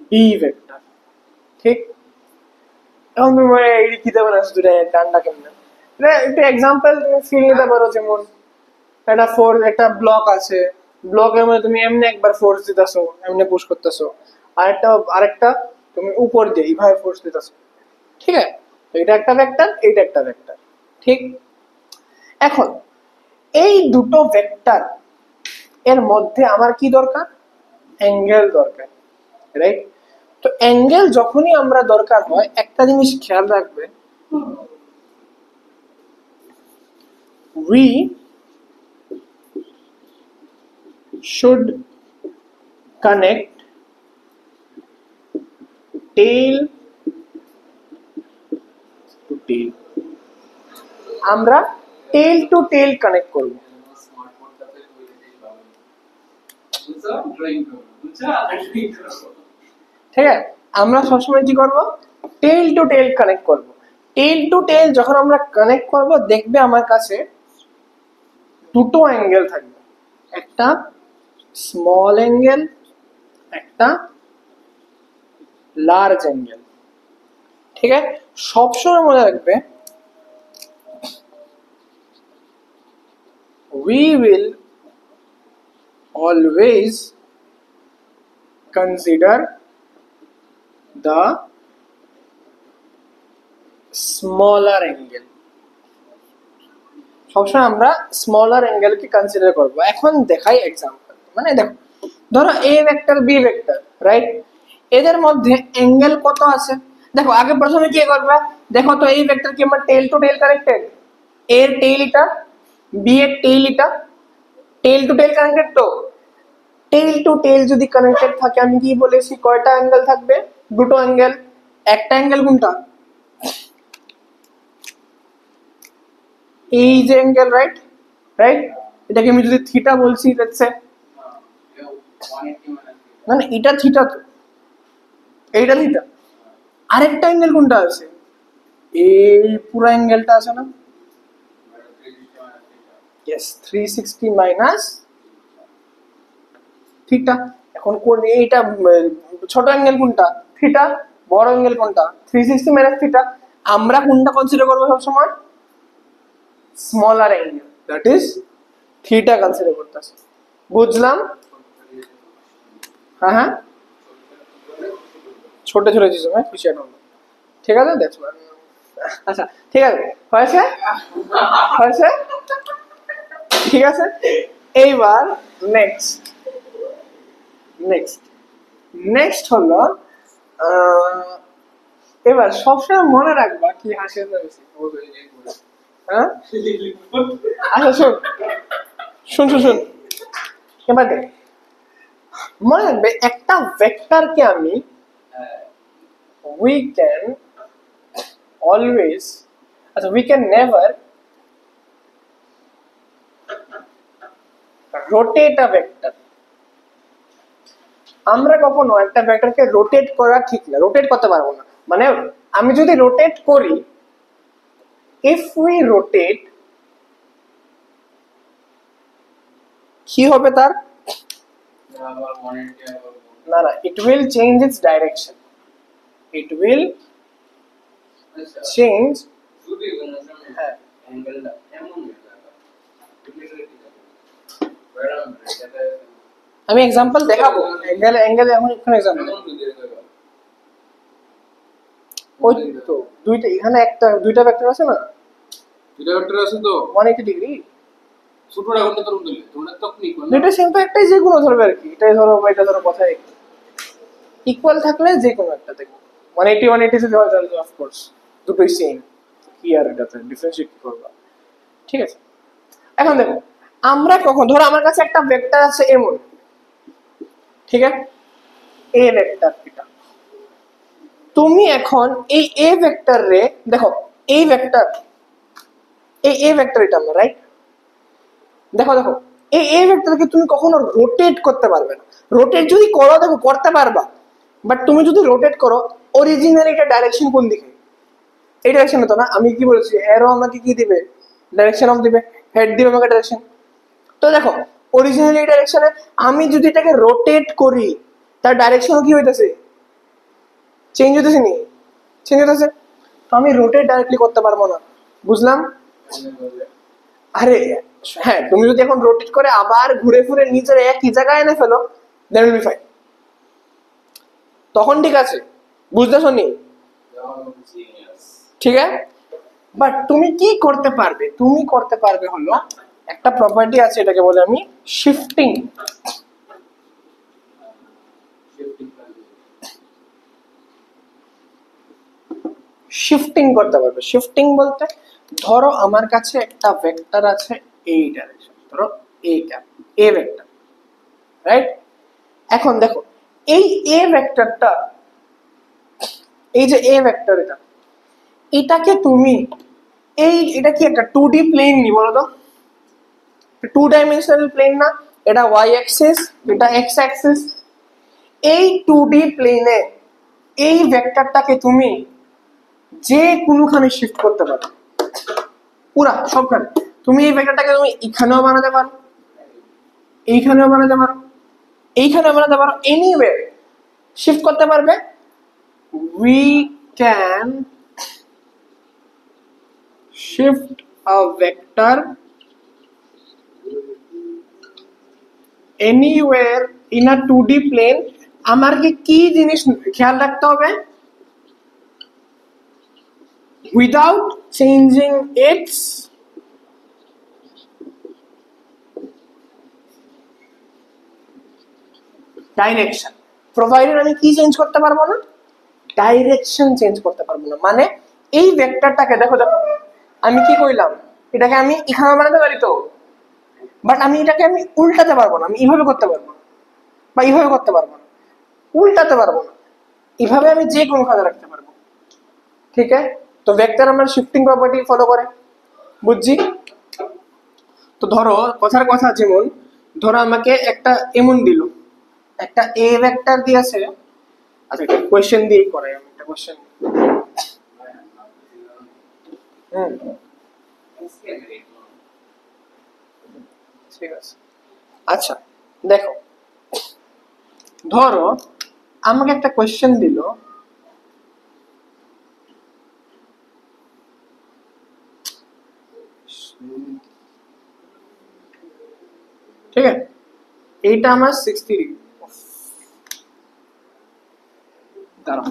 Speaker 1: বি ভেক্টর। ঠিক? এখন তুমি এই কি দেবে না শুধু ডান্ডা কেমন? একটা এক্সাম্পল তুমি ফিল নিতে পারো, যেমন একটা ব্লক আছে, ব্লকের মধ্যে তুমি এমনি একবার ফোর্স দিতেছো, এমনি পুশ করতেছো, আরেকটা তুমি উপর দিয়ে এইভাবে ফোর্স দিতেছো। ঠিক আছে, তো এটা একটা ভেক্টর, এইটা একটা ভেক্টর। ঠিক? এখন এই দুটো ভেক্টর এর মধ্যে আমার কি দরকার? অ্যাঙ্গেল দরকার, রাইট? তো অ্যাঙ্গেল যখনই আমরা দরকার হয়, একটা জিনিস খেয়াল রাখবে, we should connect tail to tail। আমরা টেল টু টেল কানেক্ট করব। ঠিক আছে, আমরা সবসময় কি করব, টেল টু টেল কানেক্ট করব। টেল টু টেল যখন আমরা কানেক্ট করব দেখবে আমার কাছে দুটো অ্যাঙ্গেল থাকবে, একটা স্মল অ্যাঙ্গেল, একটা লার্জ অ্যাঙ্গেল। ঠিক আছে, সবসময় মনে রাখবে we will always consider the smaller angle। সবসময় আমরা স্মলার অ্যাঙ্গেলকে কনসিডার করব। এখন দেখাই এক্সাম্পল, মানে দেখো ধরো A vector B vector, right? এদের মধ্যে অ্যাঙ্গেল কত আছে দেখো। আগে প্রথমে কি করবে, দেখো তো এই ভেক্টর কি আমার টেল টু টেল কানেক্টেড, এর টেল এটা, বি এর টেল এটা, টেল টু টেল কানেক্টেড। তো টেল টু টেল যদি কানেক্টেড থাকে আমি কি বলেছি কয়টা অ্যাঙ্গেল থাকবে, দুটো অ্যাঙ্গেল। একটা অ্যাঙ্গেল কোনটা, এই যে অ্যাঙ্গেল, রাইট? রাইট, এটাকে আমি যদি থিটা বলছি লেটস সে, মানে এটা থিটা, তো এইটা থিটা। আরেকটা অ্যাঙ্গেল কোনটা আছে, এই পুরো অ্যাঙ্গেলটা আছে না, ইয়েস 360 মাইনাস থিটা। এখন কোন এইটা ছোট অ্যাঙ্গেল কোনটা, থিটা, বড় অ্যাঙ্গেল কোনটা 360 মাইনাস থিটা। আমরা কোনটা কনসিডার করব সব সময়, smaller angle, that is theta consider করতেছি। বুঝলাম? হ্যাঁ হ্যাঁ, ছোট ছোট চিজ আমি খুশি এখন, ঠিক আছে দেখো। আচ্ছা ঠিক আছে, হয়েছে হয়েছে, ঠিক আছে। এইবার নেক্সট নেক্সট নেক্সট হলো এবার সবসময় মনে রাখবা কি হাসি বেশি, হ্যাঁ আচ্ছা শুন শুন শুন শুন, এবার দেখ মনে রাখবে একটা ভেক্টরকে আমি we can always, আচ্ছা we can never rotate a vector। আমরা কখনো একটা ভেক্টরকে রোটেট করা ঠিক না, রোটেট করতে পারবো না। মানে আমি যদি রোটেট করি, if we rotate, কি হবে তার, না না, it will change its direction, it will change, হ্যাঁ আমি এক্সাম্পল দেখাবো, অ্যাঙ্গেল অ্যাঙ্গেল এখন এক্সাম্পল। ওই তো দুইটা এখানে, একটা দুইটা ভেক্টর আছে না,
Speaker 2: দুইটা ভেক্টর আছে তো
Speaker 1: 180 ডিগ্রি,
Speaker 2: ছোটটা কোনটা ধরুন দিলে তোমরা তকনিক না,
Speaker 1: দুইটা সেম তো, একটাই যে কোনো ধরবে আর কি, এটাই ধরো বা এটা ধরো, কথা ইকুয়াল থাকলে যে কোনো একটা দেখো 180 180 যদি হয় তাহলে অফ কোর্স দুটোই সেম, কি আর এটাতে ডিফারেন্সিয়েট কি করবা, ঠিক আছে। এখন দেখো আমরা কখন ধরো আমার কাছে একটা ভেক্টর আছে এমন, ঠিক আছে, এ ভেক্টর এটা, তুমি এখন এই এ ভেক্টর রে দেখো, এই ভেক্টর, এই এ ভেক্টর এটা আমরা, রাইট? দেখো দেখো এই এ ভেক্টরকে তুমি কখনো রোটেট করতে পারবে না। রোটেট যদি করো দেখো করতে পারবা, বাট তুমি যদি রোটেট করো অরিজিনালি এটা ডাইরেকশন কোন দিকে, এই ডাইরেকশনে তো না। আমি কি বলেছি, অ্যারো আমাকে কি দিবে, ডাইরেকশন অফ দিবে, হেড দিবে আমাকে ডাইরেকশন। তো দেখো অরিজিনালি এই ডাইরেকশনে আমি যদি এটাকে রোটেট করি তার ডাইরেকশনও কি হইতেছে, চেঞ্জ হইতেছে নি, চেঞ্জ হইতেছে। তো আমি রোটেট ডাইরেক্টলি করতে পারবো না, বুঝলাম? আরে হ্যাঁ, তুমি যদি এখন রোটেট করে আবার ঘুরে ফিরে নিচের একই জায়গায় এনে ফেলো, দেন উইল বি ফাইন, তখন ঠিক আছে, বুঝতেছো নি? ঠিক আছে, বাট তুমি কি করতে পারবে, তুমি করতে পারবে হলো একটা প্রপার্টি আছে, এটাকে বলে আমি শিফটিং। শিফটিং করতে পারবে। শিফটিং বলতে ধরো আমার কাছে একটা ভেক্টর আছে এই ডাইরেকশন, ধরো এইটা এ ভেক্টর, রাইট? এখন দেখো এই এ ভেক্টরটা, এই যে এ ভেক্টর এটা, এটাকে তুমি এটা কি একটা 2D প্লেন নি বলো তো, 2 ডাইমেনশনাল প্লেন না, এটা y অ্যাক্সিস, এটা x অ্যাক্সিস। এই 2D প্লেনে এই ভেক্টরটাকে তুমি যে কোনোখানে শিফট করতে পারো, পুরা সবখানে। তুমি এই ভেক্টরটাকে তুমি এখানেও বানাতে পারো, এইখানেও বানাতে পারো, এইখানেও বানাতে পারো, এনিওয়ে শিফট করতে পারবে। we can shift a vector anywhere in a 2D plane। আমার কি জিনিস খেয়াল রাখতে হবে? without changing its direction. Provided আমি কি চেঞ্জ করতে পারবো না? ডাইরেকশন চেঞ্জ করতে পারবো না। মানে এই ভেক্টরটাকে দেখো দেখো আমি কি কইলাম, এটাকে আমি এখানে বানাতে পারি তো, বাট আমি এটাকে আমি উল্টাতে পারবো না। আমি এইভাবে করতে পারবো না, বা এইভাবে করতে পারবো না, উল্টাতে পারবো না। এইভাবে আমি যে কোনো খানে রাখতে পারবো। ঠিক আছে? তো ভেক্টর আমার শিফটিং প্রপার্টি ফলো করে, বুঝছি? তো ধরো কথার কথা, যেমন ধরো আমাকে একটা এমন দিল, একটা এ ভেক্টর দিয়েছে। আচ্ছা একটা কোশ্চেন দিয়েই করাই, আমি একটা কোশ্চেন। ঠিক আছে, আচ্ছা দেখো, ধরো আমাকে একটা কোশ্চেন দিল, ঠিক আছে, এইটা আমার 60 ডিগ্রি। দাঁড়াও,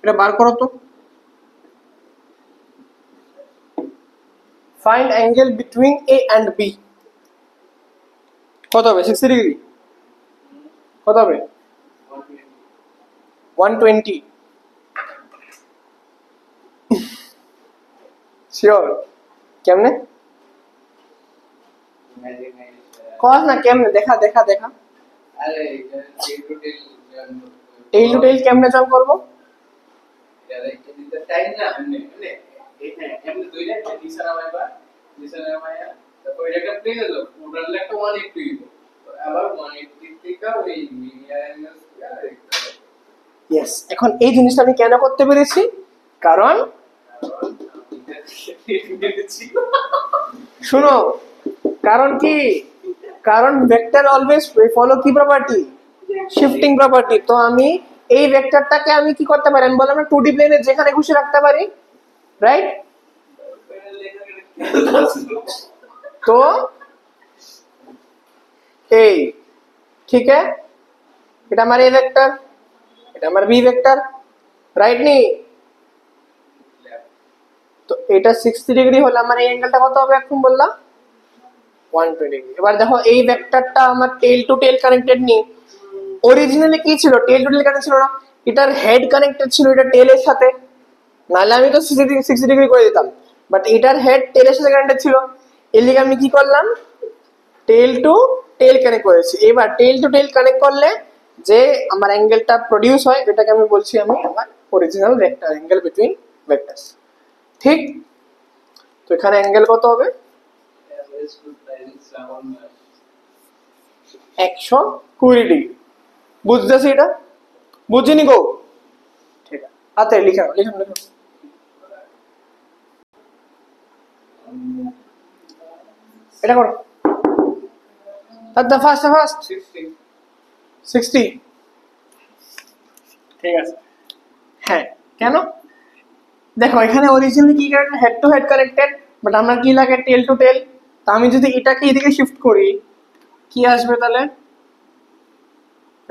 Speaker 1: এটা বার করো তো। Find angle between A and B. কত হবে? 60 ডিগ্রি। কত হবে? 120। শিওর? কেমনে কস না, কেমনে দেখা দেখা দেখা।
Speaker 2: আরে
Speaker 1: টেইল টু টেইল কেমনে জয়েন করব?
Speaker 2: টাইম না এমনি এমনি এখানে এমনি দুই লাইন নিচে নামাইবা তারপর এটা একটা প্লেন হলো ওটার একটা 180 দিব আবার 180 থেকে ওই লিনিয়ার
Speaker 1: ইয়েস। এখন এই জিনিসটা আমি কেন করতে পেরেছি? কারণ শুনো, কারণ কি, কারণ ভেক্টর অলওয়েজ ফলো কি প্রপার্টি? Shifting property. তো আমি এই ভেক্টরটাকে আমি কি করতে পারি? আমি বললাম না 2D প্লেনে যেখানে খুশি রাখতে পারি, রাইট? তো এই ঠিক আছে, এটা আমার এ ভেক্টর, এটা আমার বি ভেক্টর, রাইট নি? তো এটা 60 ডিগ্রি হলে আমার এই অ্যাঙ্গেলটা কত হবে এখন বললাম? 120 ডিগ্রি। এবার দেখো এই ভেক্টরটা আমার টেল টু টেল কানেক্টেড নি। অরিজিনালি কি ছিল? টেল টু টেল কানেক্টেড ছিল না, এটার হেড কানেক্টেড ছিল এটা টেলের সাথে, নাহলে আমি তো 60 ডিগ্রি করে দিতাম। বাট এটার হেড টেলের সাথে কানেক্টেড ছিল, এর লিগে আমি কি করলাম? টেল টু টেল কানেক্ট করেছি। এবার টেল টু টেল কানেক্ট করলে যে আমার অ্যাঙ্গেলটা প্রডিউস হয় এটাকে আমি বলছি আমি আমার original vector angle between vectors. ঠিক? তো এখানে অ্যাঙ্গেল কত হবে? 120 ডিগ্রি। বুঝতেছি এটা? বুঝিনি গো? ঠিক আছে, হাতে লিখা লিখুন লিখুন। এটা করো, আচ্ছা ফার্স্ট ফার্স্ট 60। ঠিক আছে, হ্যাঁ কেন? দেখো এখানে অরিজিনালি কি connected? Head to head connected, but আমার কি লাগে? টেল টু টেল। তো আমি যদি এটাকে এদিকে শিফট করি কি আসবে তাহলে?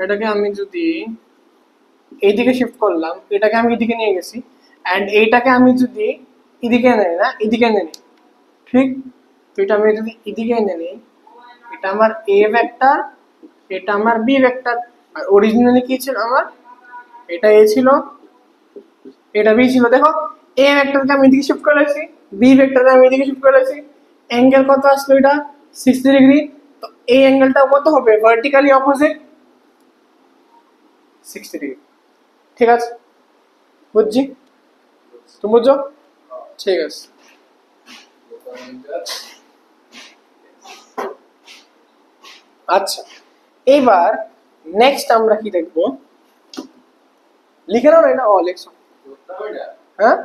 Speaker 1: এটাকে আমি যদি এইদিকে শিফট করলাম, এটাকে আমি এদিকে নিয়ে গেছি, অ্যান্ড এইটাকে আমি যদি এদিকে নেই, না এদিকে এনে নিই, ঠিক? তো এটা আমি যদি এদিকে এনে নিই, এটা আমার এ ভেক্টর, এটা আমার বি ভেক্টর। আর অরিজিনালি কি ছিল আমার? এটা এ ছিল, এটা বি ছিল। দেখো এ ভেক্টরকে আমি এদিকে শিফট করে রাখছি, বি ভেক্টরকে আমি এদিকে শিফট করে রাখছি। অ্যাঙ্গেল কত আসলো? এটা 60 ডিগ্রি। তো এই অ্যাঙ্গেলটা কত হবে? Vertically opposite 60 degree. ঠিক আছে, বুঝছি? তুমি বুঝছো? ঠিক আছে। আচ্ছা, এবার নেক্সট আমরা কি দেখবো? লিখে নাও না এটা, ও লেখছো? হ্যাঁ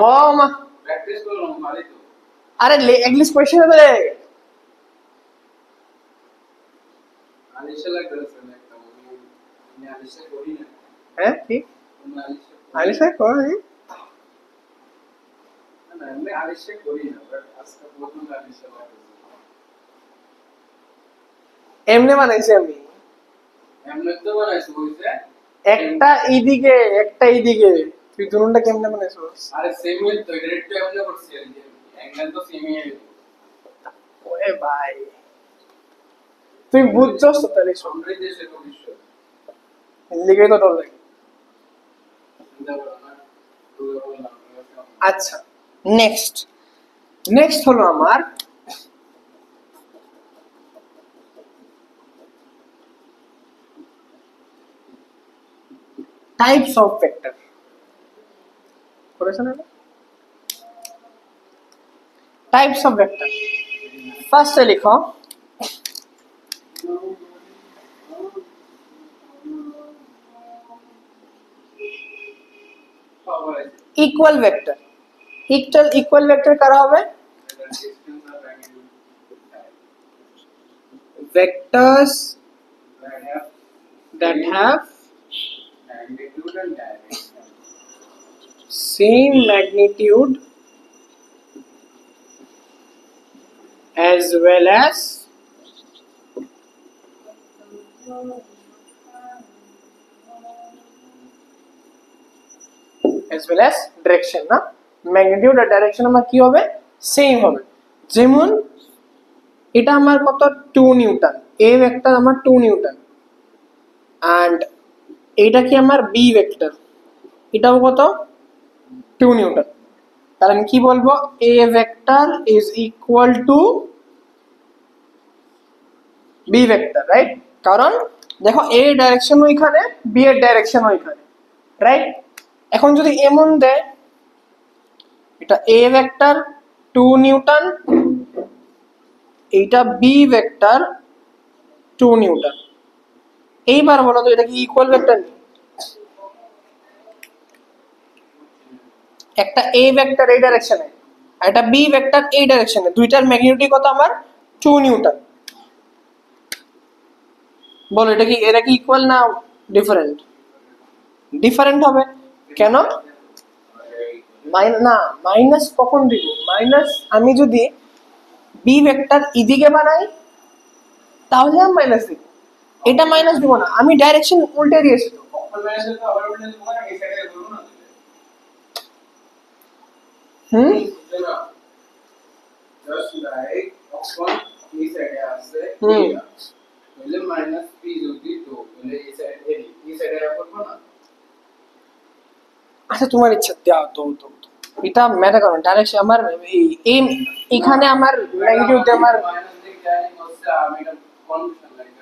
Speaker 1: ও মা,
Speaker 2: প্র্যাকটিস করলাম ভালোই তো।
Speaker 1: আরে ইংলিশ কোশ্চেন আছে রে।
Speaker 2: আলিশা লাগবে একটা আমি আলিশা করি না।
Speaker 1: হ্যাঁ কি
Speaker 2: আমি আলিশা
Speaker 1: আলিশা কই?
Speaker 2: না আমি আলিশা করি না, বাট আজকে প্রথম আলিশা লাগবে।
Speaker 1: এমনি বানাইছি আমি,
Speaker 2: এমনি তো বানাইছো বলছে।
Speaker 1: একটা এইদিকে একটা এইদিকে, তুই দুটোটা কেমনে বানাইছিস?
Speaker 2: আরে সেম ওই তো এটা একটু এমনি করছি আর কি, অ্যাঙ্গেল তো সেমই আছে।
Speaker 1: ওরে ভাই তুই বুঝছস তো তাহলে সব
Speaker 2: আমরা দেশে ভবিষ্যৎ
Speaker 1: লিখে তো ডর লাগে।
Speaker 2: চিন্তা করো না, তুই বললাম।
Speaker 1: আচ্ছা, নেক্সট নেক্সট হলো আমার টাইপস অফ ভেক্টর। করেছেন এটা? টাইপস অফ ভেক্টর ফার্স্টে লিখো ইকুয়াল ভেক্টর। ইকুয়াল ভেক্টর কারা হবে? Vectors that have
Speaker 2: magnitude and direction.
Speaker 1: same magnitude as well as direction, না ম্যাগনিটিউড আর ডাইরেকশন আমার কি হবে? সেম হবে। যেমন এটা আমার কত 2 নিউটন, এ ভেক্টর আমার 2 নিউটন, এন্ড এইটা কি আমার বি ভেক্টর, এটাও কত 2 নিউটন। তাহলে আমি কি বলবো? A vector is equal to B vector, right? কারণ দেখো এ ডাইরেকশন ওইখানে, বি এর ডাইরেকশন ওইখানে, রাইট? এখন যদি এমন দেয় এটা এ ভেক্টর 2 নিউটন, এইটা বি ভেক্টর 2 নিউটন, এইবার বলো তো এটা কি ইকুয়াল ভেক্টর? একটা এ ভেক্টর এই ডাইরেকশনে আর একটা বি ভেক্টর এই ডাইরেকশনে, দুইটার ম্যাগনিটিউড কত আমার? 2 নিউটন। বলো এটা কি ইকুয়াল না ডিফারেন্ট? ডিফারেন্ট হবে। কেন? না, মাইনাস কখন দিব? মাইনাস আমি যদি বি ভেক্টর এদিকে বানাই তাহলে আমি মাইনাস দিব, এটা মাইনাস দিব না, আমি ডাইরেকশন উল্টে দিয়েছি তো।
Speaker 2: Just like one এই সাইডে আছে
Speaker 1: হুম।
Speaker 2: তাহলে মাইনাস পি যদি তো তাহলে এই সাইডে করব না।
Speaker 1: আচ্ছা তোমার ইচ্ছা দাও তো, এটা ম্যাটার করে না। ডাইরেকশন আমার এই এখানে আমার ম্যাগনিটিউড আমার
Speaker 2: মাইনাস দিক জানি হচ্ছে আমি এটা কনফিউশন লাগে।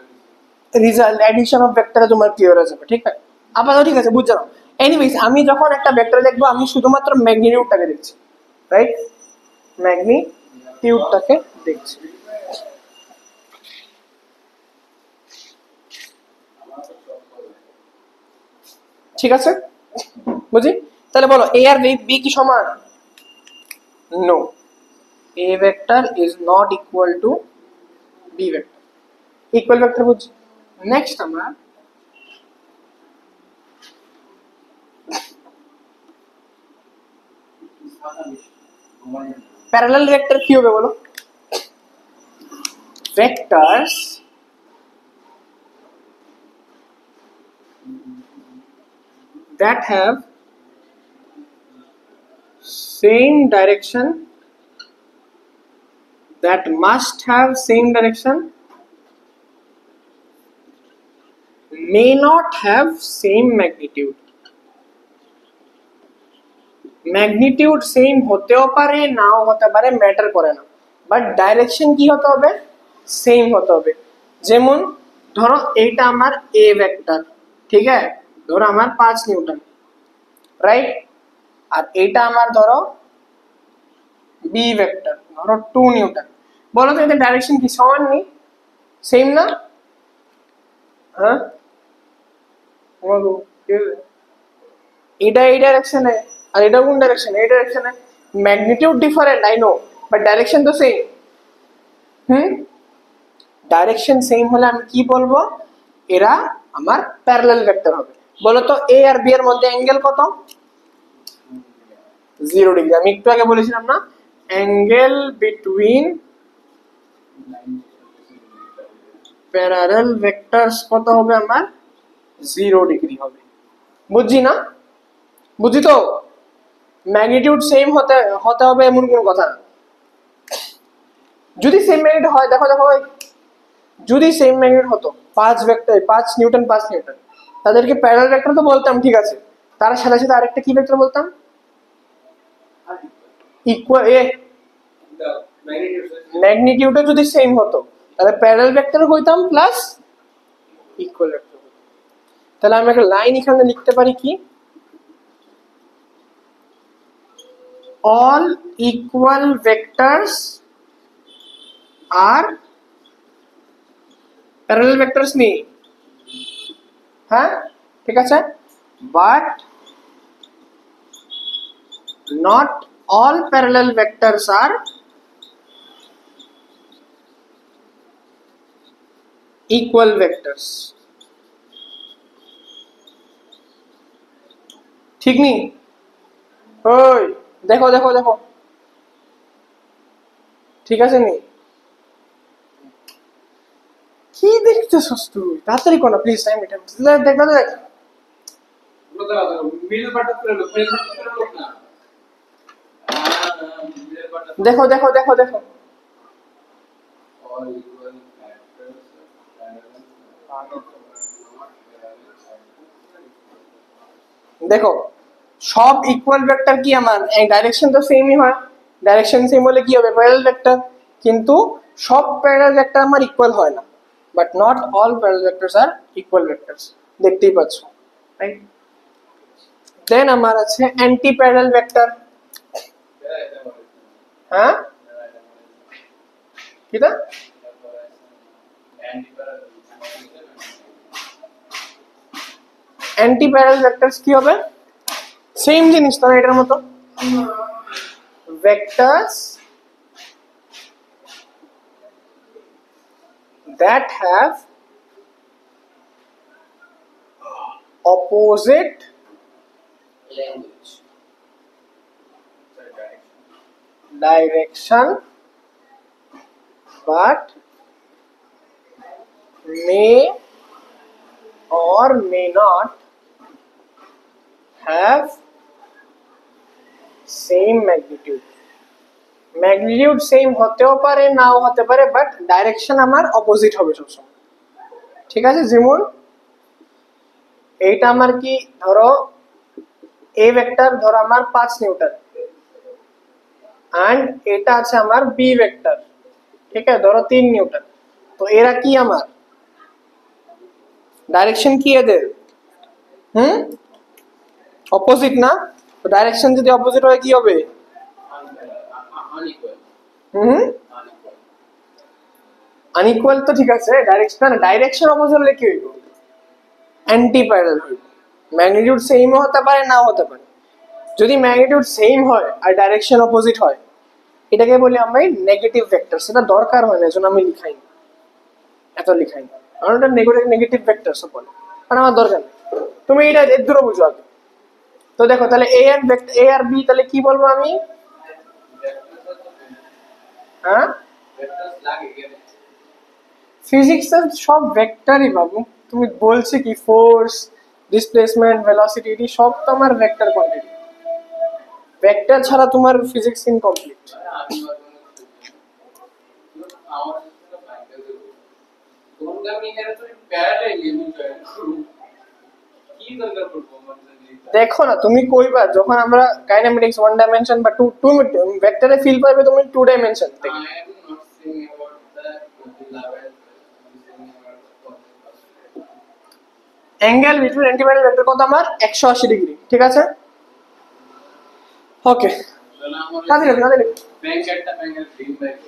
Speaker 1: রেজাল্ট অ্যাডিশন অফ ভেক্টরে তোমার ক্লিয়ার হয়ে যাবে, ঠিক আছে? আপাতত ঠিক আছে, বুঝছো? এনিওয়েজ আমি যখন একটা ভেক্টর দেখবো আমি শুধুমাত্র ম্যাগনিটিউডটাকে দেখছি, রাইট? ম্যাগনিটিউডটাকে দেখছি। ঠিক আছে, বুঝি? তাহলে বলো এ আর বি কি সমান? No, A vector is not equal to B vector. Equal vector বুঝছি। নেক্সট আমরা প্যারালাল ভেক্টর কি হবে বলো? Vectors that have same direction, that must have same direction, may not have same magnitude. Magnitude same হতেও পারে নাও হতে পারে, matter করে না, বাট ডাইরেকশন কি হতে হবে? সেম হতে হবে। যেমন ধরো এইটা আমার এ ভেক্টর, ঠিক আছে? ধরো আমার 5 নিউটন, রাইট? আর এটা আমার ধরো বি ভেক্টর, ধরো 2 নিউটন। বলো তো এদের ডাইরেকশন কি সমান নেই, সেম না? হ্যাঁ বলো, এটা এই ডাইরেকশনে আর এটা কোন ডাইরেকশনে? এই ডাইরেকশনে। Magnitude different I know, but direction তো সেম। হুম, ডাইরেকশন সেম হলে আমি কি বলবো? এরা আমার প্যারালাল ভেক্টর হবে। বলো তো এ আর বি এর মধ্যে অ্যাঙ্গেল কত? 0 ডিগ্রি। আমি একটু আগে বলেছিলাম না, অ্যাঙ্গেল বিটুইন প্যারালাল ভেক্টরস কত হবে আমার? 0 ডিগ্রি হবে। বুঝছি না? বুঝি তো? ম্যাগনিটিউড সেম হতে হতে হবে এমন কোনো কথা না। যদি সেম ম্যাগনিটিউড হয়, দেখো দেখো যদি সেম ম্যাগনিটিউড হতো 5 ভেক্টর, 5 নিউটন 5 নিউটন, তাদেরকে প্যারালাল ভেক্টর তো বলতাম, ঠিক আছে, তার সাথে সাথে আরেকটা কি ভেক্টর বলতাম? ইকুয়াল। ম্যাগনিটিউডও যদি সেম হতো তাহলে প্যারালাল ভেক্টর হইতাম প্লাস ইকুয়াল ভেক্টর। তাহলে আমি একটা লাইন এখানে লিখতে পারি কি, all equal vectors are parallel vectors নেই, হ্যাঁ ঠিক আছে, but not all parallel vectors are equal vectors। ঠিক নেই? ওই দেখো দেখো দেখো, ঠিক আছে নি? কি দেখতেছস তুই? তাড়াতাড়ি করো প্লিজ, টাইম এটা দেখো দেখ।
Speaker 2: মিডল পার্টটা করে লোক, মিডল পার্টটা করে লোক না। মিডল পার্টটা
Speaker 1: দেখো দেখো দেখো দেখো,
Speaker 2: all equal factors
Speaker 1: দেখো সব ইকুয়াল ভেক্টর কি আমার ডাইরেকশন তো সেমই হয়, ডাইরেকশন সেম হলে কি হবে? Parallel vector. কিন্তু সব প্যারালাল ভেক্টর আমার ইকুয়াল হয় না, but not all parallel vectors are equal vectors, দেখতেই পাচ্ছ, রাইট? দেন আমার আছে অ্যান্টি প্যারালাল ভেক্টর। হ্যাঁ কিটা? অ্যান্টি প্যারালাল ভেক্টরস কি হবে? সেম জিনিস তো এটার মতো, vectors that have opposite
Speaker 2: language
Speaker 1: direction but may or may not have same magnitude। Magnitude same হতেও পারে নাও হতে পারে, বাট ডাইরেকশন আমার অপোজিট হবে সবসময়, ঠিক আছে? যেমন এইটা আমার কি, ধরো এ ভেক্টর ধরো আমার 5 নিউটন, এন্ড এটা আছে আমার বি ভেক্টর, ঠিক আছে, ধরো 3 নিউটন। তো এরা কি আমার ডাইরেকশন কি এদের? অপোজিট না? তো ডাইরেকশন যদি অপোজিট হয় কি হবে?
Speaker 2: unequal
Speaker 1: হুম, আনইকুয়াল তো ঠিক আছে, ডাইরেকশন অপোজিট হলে কি হইব? অ্যান্টি প্যারালাল হইব। ম্যাগনিটিউড সেম হতে পারে নাও হতে পারে। যদি ম্যাগনিটিউড সেম হয় আর ডাইরেকশন অপোজিট হয়, এটাকে বলি আমরা নেগেটিভ ভেক্টর। সেটা দরকার হয় না, এজন্য আমি লিখাই না, এত লিখাই না, কারণ এটা নেগেটিভ ভেক্টর সব বলে, কারণ আমার দরকার নেই। তুমি এটা এর দূরে বুঝো আগে। তো দেখো তাহলে এ আর বি তাহলে কি বলবো আমি? হ্যাঁ
Speaker 2: vectors লাগে এখানে
Speaker 1: ফিজিক্সের সব ভেক্টরই বাবু। তুমি বলছি কি ফোর্স, ডিসপ্লেসমেন্ট, ভেলোসিটি, এটি সব তো আমার ভেক্টর কোয়ান্টিটি। ভেক্টর ছাড়া তোমার ফিজিক্স ইনকমপ্লিট।
Speaker 2: আমি আমার সাথে ফাইনাল দেব তোমরা আমি এখানে তো প্যারালাল এলিমেন্ট জয়েন করব কি দরকার পড়বো আমার জন্য?
Speaker 1: দেখো না তুমি কইবা যখন আমরা কাইনেমেটিক্স 1 ডাইমেনশন বা 2 ভেক্টরে ফিল পাবে তুমি 2 ডাইমেনশন থেকে।
Speaker 2: I am not saying about the level
Speaker 1: angle between anti parallel vector কত আমার? 180 ডিগ্রি, ঠিক আছে? ওকে
Speaker 2: তাহলে আমার
Speaker 1: কাজে লাগবে
Speaker 2: ব্যাংক একটা ব্যাংকের ডিম ব্যাংক